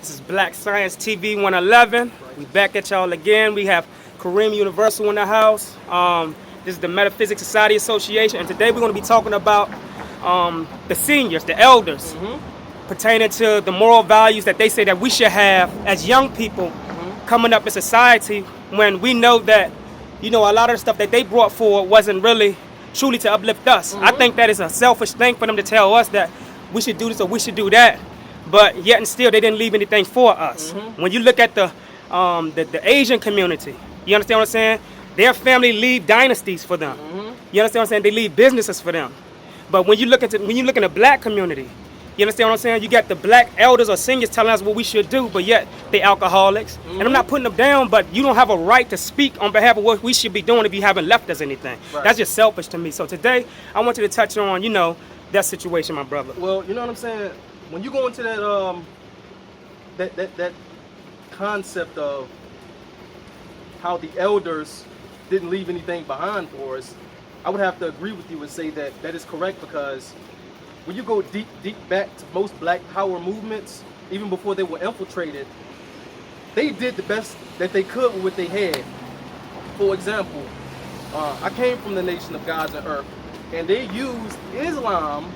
This is Black Science TV 111. We back at y'all again. We have Kareem Universal in the house. This is the Metaphysics Society Association, and today we're going to be talking about the seniors, the elders, pertaining to the moral values that they say that we should have as young people coming up in society, when we know that, you know, a lot of the stuff that they brought forward wasn't really truly to uplift us. I think that is a selfish thing for them to tell us that we should do this or we should do that, but yet and still they didn't leave anything for us. When you look at the Asian community, you understand what I'm saying? Their family leave dynasties for them. You understand what I'm saying? They leave businesses for them. But when you look at the black community, you understand what I'm saying? You got the black elders or seniors telling us what we should do, but yet they alcoholics. And I'm not putting them down, but you don't have a right to speak on behalf of what we should be doing if you haven't left us anything. That's just selfish to me. So today, I want you to touch on, you know, that situation, my brother. Well, you know what I'm saying? When you go into that concept of how the elders didn't leave anything behind for us, I would have to agree with you and say that that is correct, because when you go deep back to most black power movements, even before they were infiltrated, they did the best that they could with what they had. For example, I came from the nation of gods and earth, and they used Islam,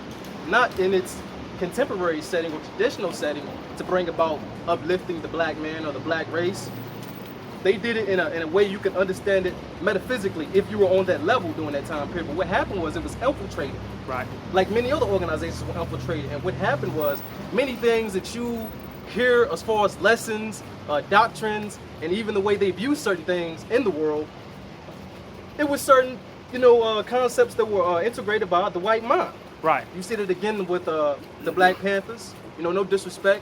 not in its contemporary setting or traditional setting, to bring about uplifting the black man or the black race. They did it in a way you can understand it metaphysically if you were on that level during that time period. But what happened was it was infiltrated. Right. Like many other organizations were infiltrated. And what happened was many things that you hear as far as lessons, doctrines, and even the way they view certain things in the world, it was certain, you know, concepts that were integrated by the white mind. Right. You see that again with the Black Panthers. You know, no disrespect.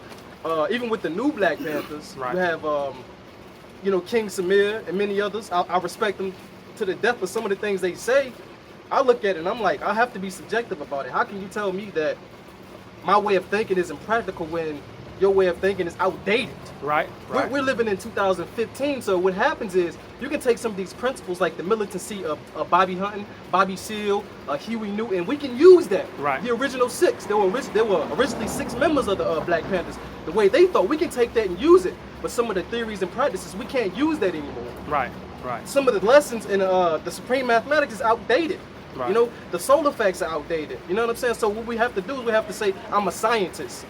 Even with the new Black Panthers, you have you know, King Samir and many others. I respect them to the death, but some of the things they say, I look at it and I'm like, I have to be subjective about it. How can you tell me that my way of thinking is impractical when your way of thinking is outdated? Right. We're living in 2015, so what happens is you can take some of these principles like the militancy of Bobby Hunton, Bobby Seale, Huey Newton, we can use that. Right. The original six, there were originally 6 members of the Black Panthers. The way they thought, we can take that and use it. But some of the theories and practices, we can't use that anymore. Right. Some of the lessons in the supreme mathematics is outdated. Right. You know, the solar facts are outdated. You know what I'm saying? So what we have to do is we have to say, I'm a scientist.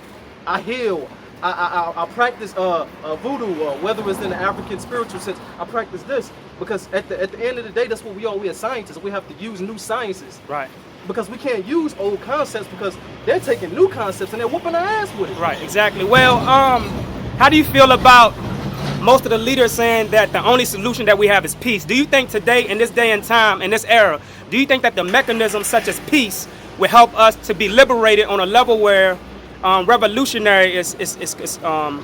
I heal. I practice voodoo, whether it's in the African spiritual sense. I practice this because at the end of the day, that's what we are. We are scientists. We have to use new sciences. Right. Because we can't use old concepts because they're taking new concepts and they're whooping our ass with it. Right. Exactly. Well, how do you feel about most of the leaders saying that the only solution that we have is peace? Do you think today, in this day and time, in this era, do you think that the mechanisms such as peace will help us to be liberated on a level where revolutionary is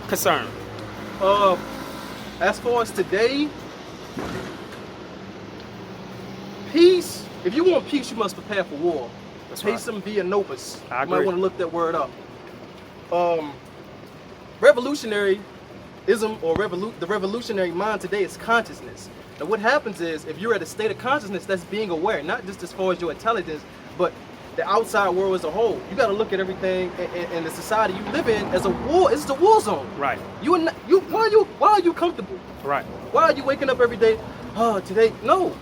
concerned? As far as today, peace, if you want peace, you must prepare for war. That's Pacem via nobis. I You might agree. want to look that word up. Revolutionaryism or the revolutionary mind today is consciousness. Now what happens is, if you're at a state of consciousness, that's being aware, not just as far as your intelligence, but the outside world as a whole. You got to look at everything in the society you live in as a war. It's a war zone. Right. Why are you comfortable? Right. Why are you waking up every day? Oh, today, no.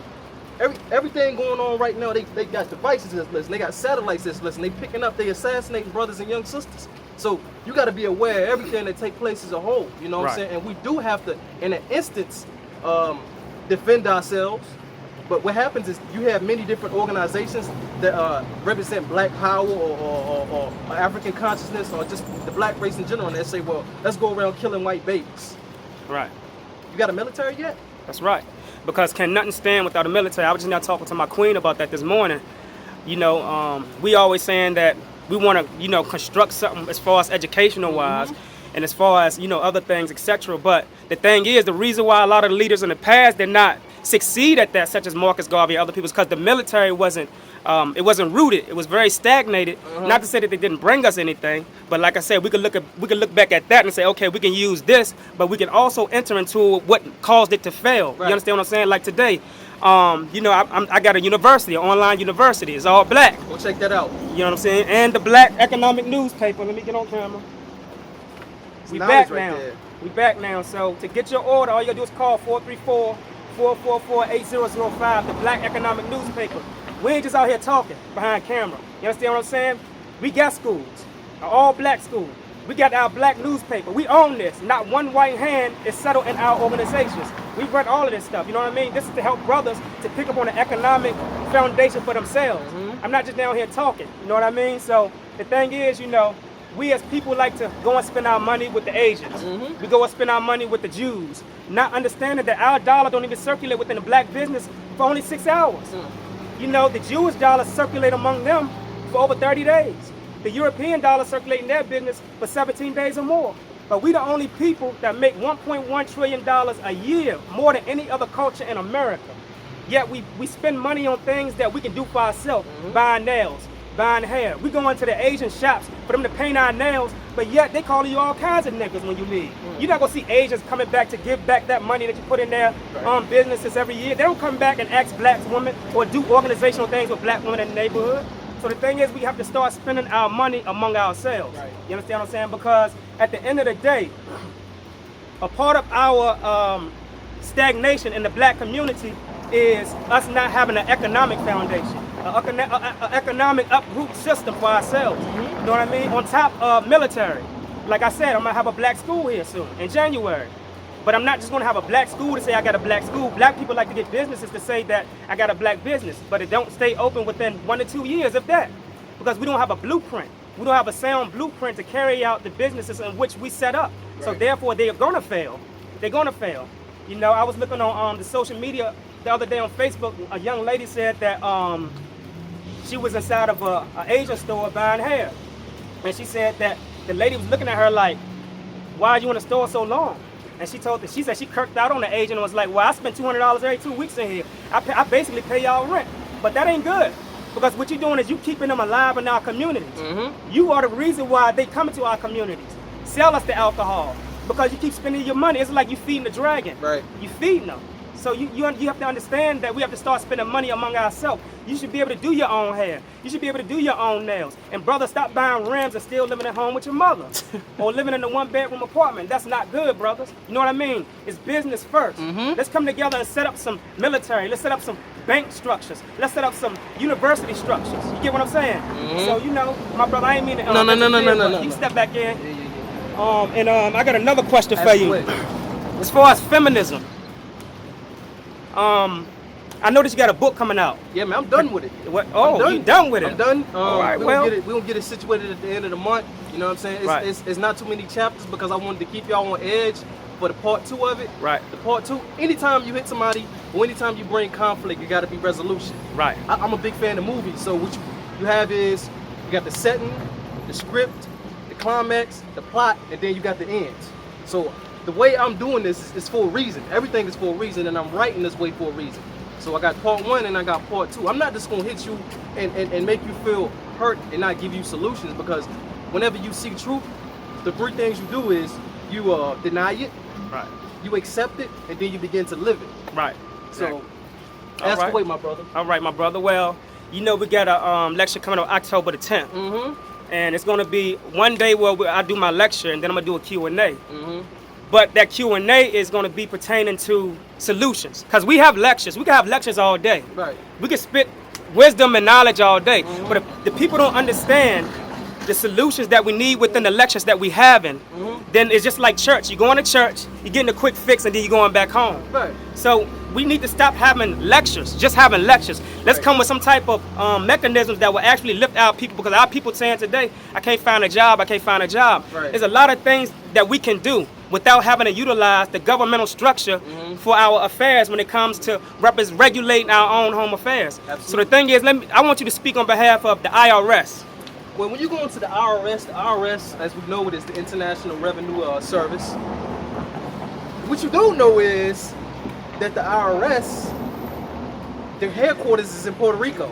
Everything going on right now, they got devices that's listening, they got satellites that's listening, they picking up, they assassinating brothers and young sisters. So you got to be aware of everything that take place as a whole. You know what I'm saying? And we do have to, in an instance, defend ourselves. But what happens is you have many different organizations that represent black power or African consciousness or just the black race in general, and they say, well, let's go around killing white babies. Right. You got a military yet? That's right. Because can nothing stand without a military? I was just now talking to my queen about that this morning. You know, we always saying that we want to, you know, construct something as far as educational wise and as far as, you know, other things, etc. But the thing is, the reason why a lot of the leaders in the past did not succeed at that, such as Marcus Garvey and other people, is because the military wasn't rooted. It was very stagnated. Not to say that they didn't bring us anything, but like I said, we could look back at that and say, okay, we can use this, but we can also enter into what caused it to fail. Right. You understand what I'm saying? Like today, you know, I got a university, an online university. It's all black. Go check that out. You know what I'm saying? And the black economic newspaper. Let me get on camera. We knowledge back right now. there. We back now. So to get your order, all you gotta do is call 434-444-8005, the Black Economic Newspaper. We ain't just out here talking behind camera. You understand what I'm saying? We got schools, an all-black school. We got our black newspaper. We own this. Not one white hand is settled in our organizations. We run all of this stuff. You know what I mean? This is to help brothers to pick up on the economic foundation for themselves. I'm not just down here talking. You know what I mean? So the thing is, you know, we as people like to go and spend our money with the Asians. We go and spend our money with the Jews, not understanding that our dollar don't even circulate within the black business for only 6 hours. You know, the Jewish dollar circulate among them for over 30 days. The European dollar circulate in their business for 17 days or more. But we the only people that make $1.1 trillion a year, more than any other culture in America. Yet we spend money on things that we can do for ourselves, buying nails, buying hair. We go into the Asian shops for them to paint our nails, but yet they calling you all kinds of niggas when you leave. You're not gonna see Asians coming back to give back that money that you put in their businesses every year. They don't come back and ask black women or do organizational things with black women in the neighborhood. So the thing is, we have to start spending our money among ourselves. You understand what I'm saying? Because at the end of the day, a part of our stagnation in the black community is us not having an economic foundation, an economic uproot system for ourselves. You know what I mean? On top of military. Like I said, I'm gonna have a black school here soon, in January. But I'm not just gonna have a black school to say I got a black school. Black people like to get businesses to say that I got a black business, but it don't stay open within 1 to 2 years, if that. Because we don't have a blueprint. We don't have a sound blueprint to carry out the businesses in which we set up. So therefore, they're gonna fail. They're gonna fail. You know, I was looking on the social media the other day on Facebook. A young lady said that she was inside of an Asian store buying hair. And she said that the lady was looking at her like, why are you in the store so long? And she said she kirked out on the agent and was like, well, I spent $200 every 2 weeks in here. I basically pay y'all rent. But that ain't good. Because what you're doing is you keeping them alive in our communities. You are the reason why they come into our communities. Sell us the alcohol. Because you keep spending your money. It's like you feeding the dragon. You feeding them. So you have to understand that we have to start spending money among ourselves. You should be able to do your own hair. You should be able to do your own nails. And brother, stop buying rims and still living at home with your mother. Or living in a 1-bedroom apartment. That's not good, brothers. You know what I mean? It's business first. Let's come together and set up some military. Let's set up some bank structures. Let's set up some university structures. You get what I'm saying? So, you know, my brother, I ain't mean to... No. You can step back in. I got another question for you. As far as feminism, I noticed you got a book coming out. Yeah, man, I'm done with it. What? Oh, you done with it? I'm done. All right, we gonna get it situated at the end of the month. You know what I'm saying? It's not too many chapters because I wanted to keep y'all on edge for the part 2 of it. The part 2, anytime you hit somebody or anytime you bring conflict, you got to be resolution. I'm a big fan of movies. So what you have is you got the setting, the script, the climax, the plot, and then you got the end. So the way I'm doing this is for a reason. Everything is for a reason, and I'm writing this way for a reason. So I got part 1 and I got part 2. I'm not just gonna hit you and make you feel hurt and not give you solutions, because whenever you see truth, the 3 things you do is you deny it, you accept it, and then you begin to live it. So that's the way, my brother. All right, my brother. Well, you know we got a lecture coming on October the 10th. And it's gonna be one day where I do my lecture, and then I'm gonna do a Q&A. But that Q&A is going to be pertaining to solutions. Because we have lectures. We can have lectures all day. We can spit wisdom and knowledge all day. But if the people don't understand the solutions that we need within the lectures that we having, then it's just like church. You go into church, you're getting a quick fix, and then you're going back home. So we need to stop having lectures, just having lectures. Let's come with some type of mechanisms that will actually lift our people, because our people saying today, I can't find a job, I can't find a job. There's a lot of things that we can do without having to utilize the governmental structure for our affairs when it comes to regulating our own home affairs. So the thing is, I want you to speak on behalf of the IRS. Well, when you go into the IRS, as we know it, is the International Revenue Service. What you don't know is that the IRS, their headquarters is in Puerto Rico.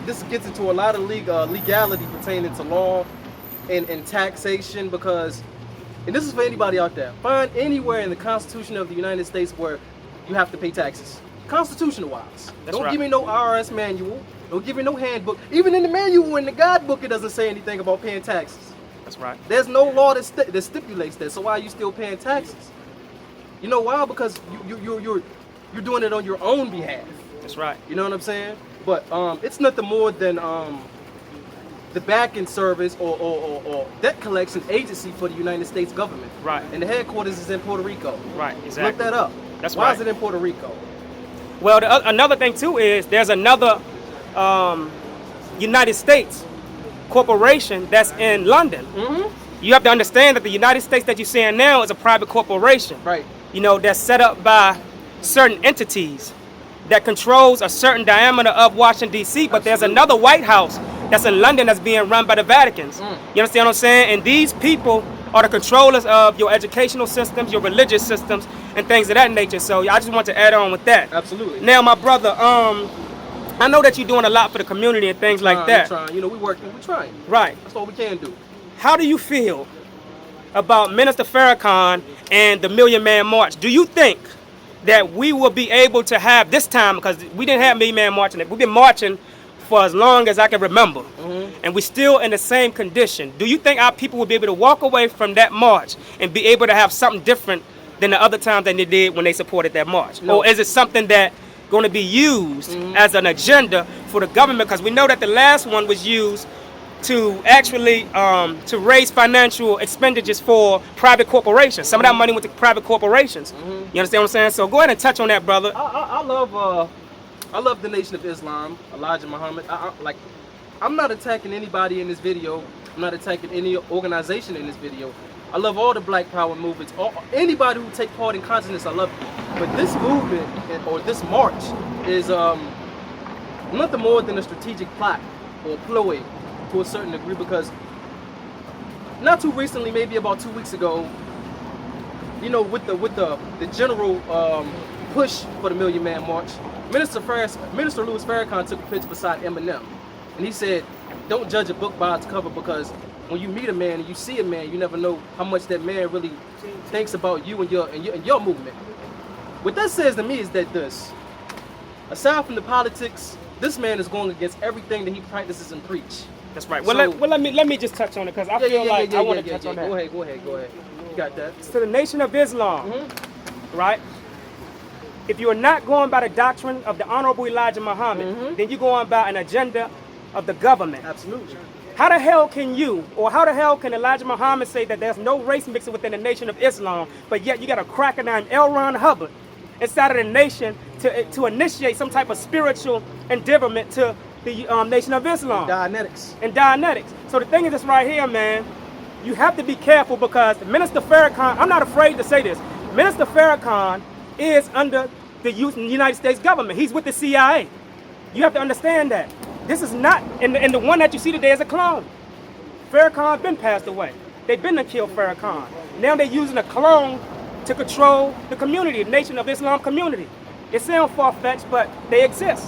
This gets into a lot of legality pertaining to law and taxation, because, and this is for anybody out there, find anywhere in the Constitution of the United States where you have to pay taxes, constitutional wise. Don't give me no IRS manual. Don't give me no handbook. Even in the manual, in the guidebook, it doesn't say anything about paying taxes. That's right. There's no law that stipulates that. So why are you still paying taxes? You know why? Because you're doing it on your own behalf. That's right. You know what I'm saying? But it's nothing more than the back-end service or debt collection agency for the United States government. Right. And the headquarters is in Puerto Rico. Right, exactly. Look that up. That's Why right. is it in Puerto Rico? Well, another thing too is there's another United States corporation that's in London. You have to understand that the United States that you're seeing now is a private corporation. Right. You know, that's set up by certain entities that controls a certain diameter of Washington, D.C., but there's another White House that's in London that's being run by the Vaticans. You understand what I'm saying? And these people are the controllers of your educational systems, your religious systems, and things of that nature. So I just want to add on with that. Absolutely. Now, my brother, I know that you're doing a lot for the community and things like that. We're trying. You know, we're trying. Right. That's what we can do. How do you feel about Minister Farrakhan and the Million Man March? Do you think that we will be able to have this time, because we didn't have Million Man marching, we've been marching for as long as I can remember, and we're still in the same condition. Do you think our people will be able to walk away from that march and be able to have something different than the other times that they did when they supported that march? No. Or is it something that going to be used as an agenda for the government? Because we know that the last one was used to actually to raise financial expenditures for private corporations. Some of that money went to private corporations. You understand what I'm saying? So go ahead and touch on that, brother. I love the Nation of Islam, Elijah Muhammad. I'm not attacking anybody in this video. I'm not attacking any organization in this video. I love all the Black Power movements. Anybody who take part in consciousness, I love you. But this movement or this march is nothing more than a strategic plot or ploy to a certain degree, because not too recently, maybe about 2 weeks ago, you know, with the general push for the Million Man March, Minister Louis Farrakhan took a picture beside Eminem, and he said, "Don't judge a book by its cover, because when you meet a man and you see a man, you never know how much that man really thinks about you and your movement." What that says to me is that aside from the politics, this man is going against everything that he practices and preach. That's right. So, Let me just touch on it, because I feel like I want to touch on that. Go ahead. You got that. To the Nation of Islam, right? If you are not going by the doctrine of the Honorable Elijah Muhammad, then you're going by an agenda of the government. Absolutely. How the hell can Elijah Muhammad say that there's no race mixing within the Nation of Islam, but yet you got a cracker named L. Ron Hubbard inside of the nation to initiate some type of spiritual endeavorment to the Nation of Islam? Dianetics. So the thing is this right here, man, you have to be careful, because Minister Farrakhan, I'm not afraid to say this, Minister Farrakhan is under the United States government. He's with the CIA. You have to understand that. This is not, and the one that you see today is a clone. Farrakhan been passed away. They've been to kill Farrakhan. Now they're using a clone to control the community, the Nation of Islam community. It sounds far-fetched, but they exist.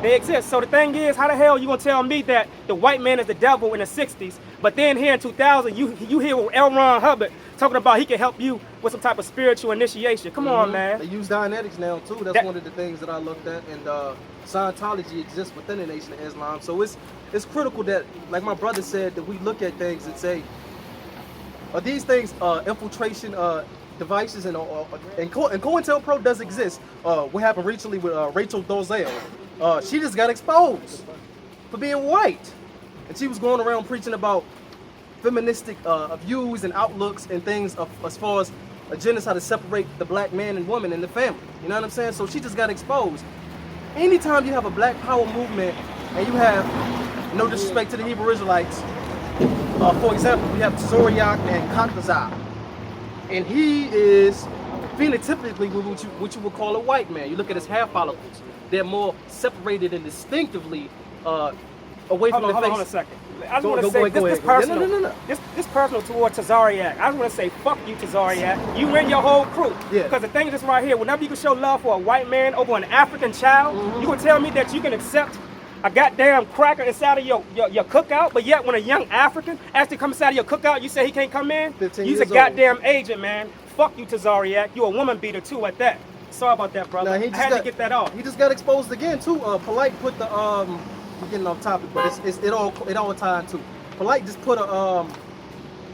They exist. So the thing is, how the hell are you gonna tell me that the white man is the devil in the 60s, but then here in 2000, you hear L. Ron Hubbard talking about he can help you with some type of spiritual initiation? Come on, man. They use Dianetics now too. That's one of the things that I looked at, and Scientology exists within the Nation of Islam. So it's critical that, like my brother said, that we look at things and say, are these things infiltration devices? And COINTELPRO does exist. What happened recently with Rachel Dolezal? She just got exposed for being white, and she was going around preaching about feministic views and outlooks and things as far as agendas, how to separate the black man and woman in the family. You know what I'm saying? So she just got exposed. Anytime you have a Black Power movement and you have, no disrespect to the Hebrew Israelites, for example, we have Zoriak and Kakazai, and he is phenotypically what you would call a white man. You look at his hair follicles; they're more separated and distinctively away from the face. Hold on a second. I just want to say this personal. No. This personal toward Tazariak. I just want to say, fuck you, Tazariak. You and your whole crew. Yeah. Because the thing is this right here, whenever you can show love for a white man over an African child, you can tell me that you can accept a goddamn cracker inside of your cookout, but yet when a young African actually comes inside of your cookout, you say he can't come in? You's a goddamn agent, man. Fuck you, Tazariak. You a woman beater too at that. Sorry about that, brother. I had to get that off. He just got exposed again too. Polite put the we're getting off topic, but it all tied too. Polite just put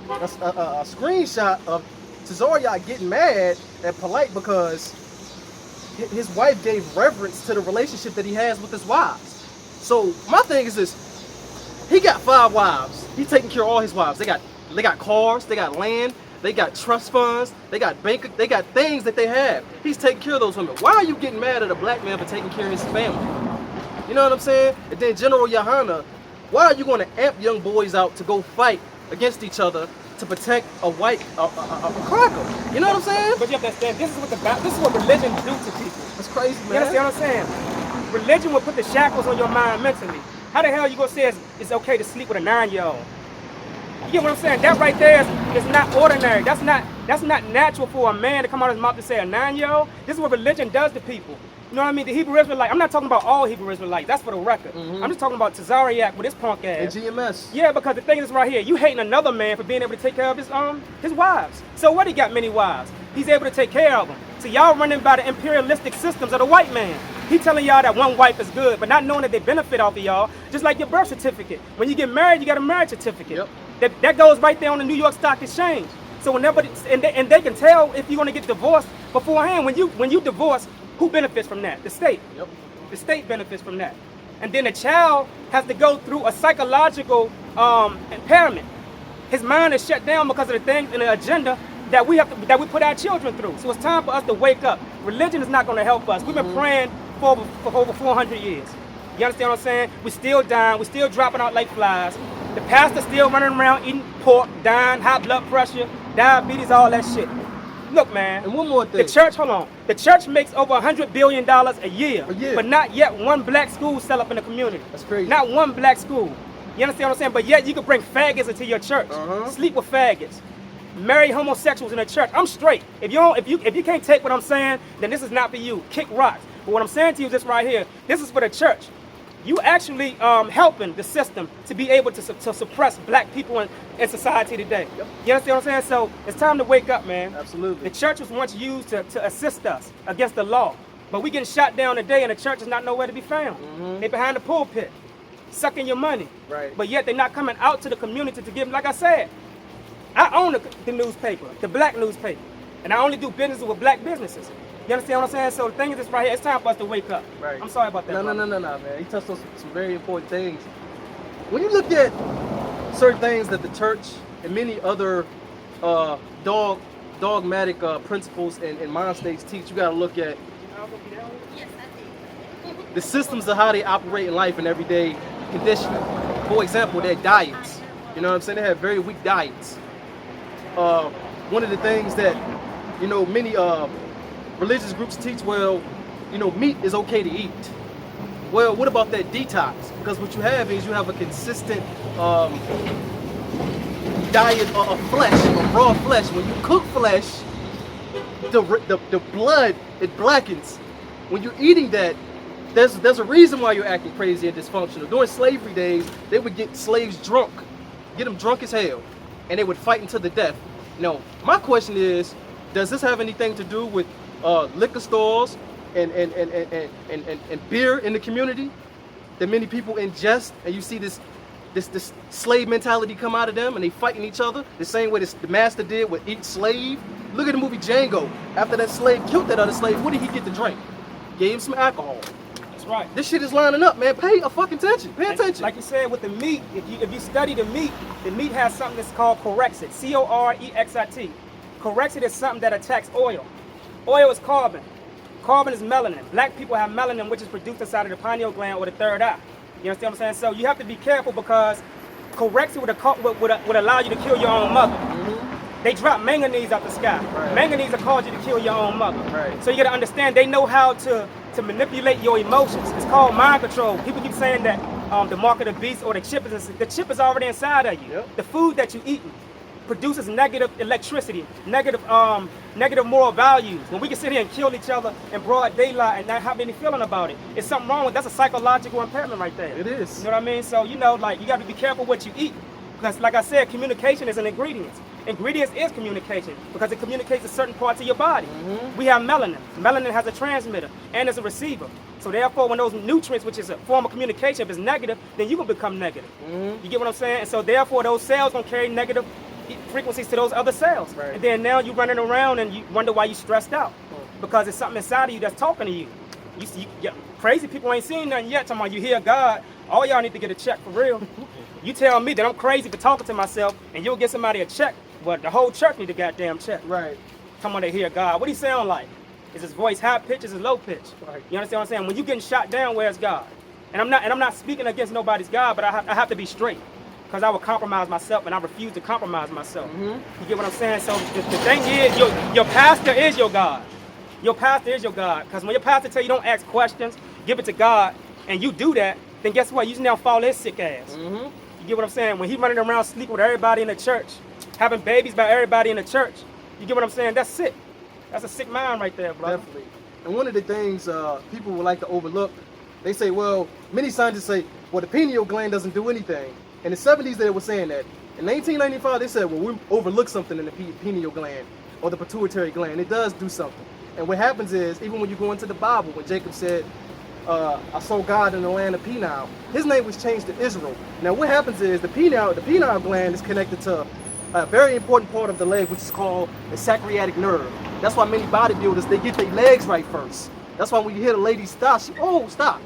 a screenshot of Tazariak getting mad at Polite because his wife gave reverence to the relationship that he has with his wives. So my thing is this: he got 5 wives. He's taking care of all his wives. They got cars, they got land, they got trust funds, they got they got things that they have. He's taking care of those women. Why are you getting mad at a black man for taking care of his family? You know what I'm saying? And then General Yohana, why are you going to amp young boys out to go fight against each other to protect a white a cracker? You know what I'm saying? But you have to understand, this is what religion do to people. That's crazy, man. You understand what I'm saying? Religion will put the shackles on your mind mentally. How the hell are you gonna say it's okay to sleep with a 9-year-old? You get what I'm saying? That right there is not ordinary. That's not natural for a man to come out of his mouth to say a 9-year-old. This is what religion does to people. You know what I mean? The Hebrew Israelite, I'm not talking about all Hebrew Israelites, that's for the record. I'm just talking about Tazariak with his punk ass. And GMS. Yeah, because the thing is right here, you hating another man for being able to take care of his wives. So what, he got many wives? He's able to take care of them. So y'all running by the imperialistic systems of the white man. He telling y'all that one wife is good, but not knowing that they benefit off of y'all, just like your birth certificate. When you get married, you got a marriage certificate. Yep. That goes right there on the New York Stock Exchange. So whenever, and they can tell if you're gonna get divorced beforehand. When you divorce, who benefits from that? The state. Yep. The state benefits from that. And then the child has to go through a psychological impairment. His mind is shut down because of the things and the agenda that we put our children through. So it's time for us to wake up. Religion is not going to help us. We've been praying for over 400 years. You understand what I'm saying? We're still dying. We're still dropping out like flies. The pastor's still running around eating pork, dying, high blood pressure, diabetes, all that shit. Look, man. And one more thing. The church, hold on. The church makes over $100 billion a year. But not yet one black school set up in the community. That's crazy. Not one black school. You understand what I'm saying? But yet you can bring faggots into your church. Sleep with faggots. Marry homosexuals in the church. I'm straight. If you can't take what I'm saying, then this is not for you. Kick rocks. But what I'm saying to you is this right here. This is for the church. You actually helping the system to be able to suppress black people in society today. Yep. You understand what I'm saying? So it's time to wake up, man. Absolutely. The church was once used to assist us against the law. But we getting shot down today and the church is not nowhere to be found. They behind the pulpit, sucking your money. Right. But yet they're not coming out to the community to give, like I said, I own the newspaper, the black newspaper. And I only do business with black businesses. You understand what I'm saying? So the thing is this right here, it's time for us to wake up. Right. I'm sorry about that. No, man. He touched on some very important things. When you look at certain things that the church and many other dogmatic principles and mind states teach, you got to look at the systems of how they operate in life and everyday conditioning. For example, their diets. You know what I'm saying? They have very weak diets. One of the things that, many religious groups teach, meat is okay to eat. Well, what about that detox? Because what you have is you have a consistent diet of flesh, of raw flesh. When you cook flesh, the blood, it blackens. When you're eating that, there's a reason why you're acting crazy and dysfunctional. During slavery days, they would get slaves drunk, get them drunk as hell, and they would fight until the death. Now, my question is, does this have anything to do with liquor stores and beer in the community that many people ingest, and you see this slave mentality come out of them and they fighting each other the same way the master did with each slave? Look at the movie Django. After that slave killed that other slave, what did he get to drink? Gave him some alcohol. That's right. This shit is lining up, man. Pay a fucking attention. Pay attention. Like you said with the meat, if you study the meat has something that's called corexit. C-O-R-E-X-I-T. Corexit is something that attacks oil. Oil is carbon. Carbon is melanin. Black people have melanin, which is produced inside of the pineal gland or the third eye. You understand what I'm saying? So you have to be careful because corexit would allow you to kill your own mother. They drop manganese out the sky. Right. Manganese will cause you to kill your own mother. Right. So you got to understand, they know how to manipulate your emotions. It's called mind control. People keep saying that the mark of the beast or the chip is already inside of you. Yep. The food that you eat produces negative electricity, negative moral values. When we can sit here and kill each other in broad daylight and not have any feeling about it, it's something wrong with that's a psychological impairment right there. It is. You know what I mean? So you got to be careful what you eat. Because like I said, communication is an ingredient. Ingredients is communication because it communicates to certain parts of your body. We have melanin. Melanin has a transmitter and is a receiver. So therefore, when those nutrients, which is a form of communication, if it's negative, then you can become negative. You get what I'm saying? And so therefore, those cells gonna carry negative frequencies to those other cells. Right. And then now you're running around and you wonder why you're stressed out. Because it's something inside of you that's talking to you. Crazy people ain't seen nothing yet. Talking about you hear God, all y'all need to get a check for real. You tell me that I'm crazy for talking to myself and you'll get somebody a check, but the whole church need a goddamn check. Right. Talking about they hear God. What he sound like? Is his voice high pitch? Is it low pitch? Right. You understand what I'm saying? When you getting shot down, where's God? And I'm not speaking against nobody's God, but I have to be straight. Because I would compromise myself, and I refuse to compromise myself. You get what I'm saying? So the thing is, your pastor is your God. Your pastor is your God. Because when your pastor tell you don't ask questions, give it to God, and you do that, then guess what? You just now fall his sick ass. You get what I'm saying? When he running around sleeping with everybody in the church, having babies by everybody in the church, you get what I'm saying? That's sick. That's a sick mind right there, bro. Definitely. And one of the things people would like to overlook, they say, well, many scientists say, well, the pineal gland doesn't do anything. In the 70s, they were saying that. In 1995, they said, well, we overlooked something in the pineal gland or the pituitary gland. It does do something. And what happens is, even when you go into the Bible, when Jacob said, I saw God in the land of Pineal, his name was changed to Israel. Now, what happens is the pineal gland is connected to a very important part of the leg, which is called the sacroiliac nerve. That's why many bodybuilders, they get their legs right first. That's why when you hear the lady stop, stop.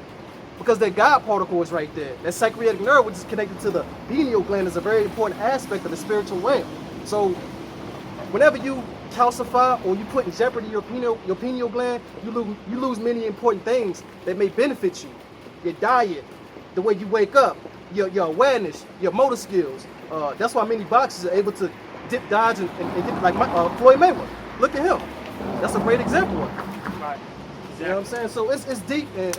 Because that God particle is right there. That sacroiliac nerve, which is connected to the pineal gland, is a very important aspect of the spiritual realm. So whenever you calcify or you put in jeopardy your pineal gland, you lose many important things that may benefit you. Your diet, the way you wake up, your awareness, your motor skills. That's why many boxers are able to dip, dodge, and dip, like Floyd Mayweather. Look at him. That's a great example of it. Right. You know what I'm saying? So it's deep, and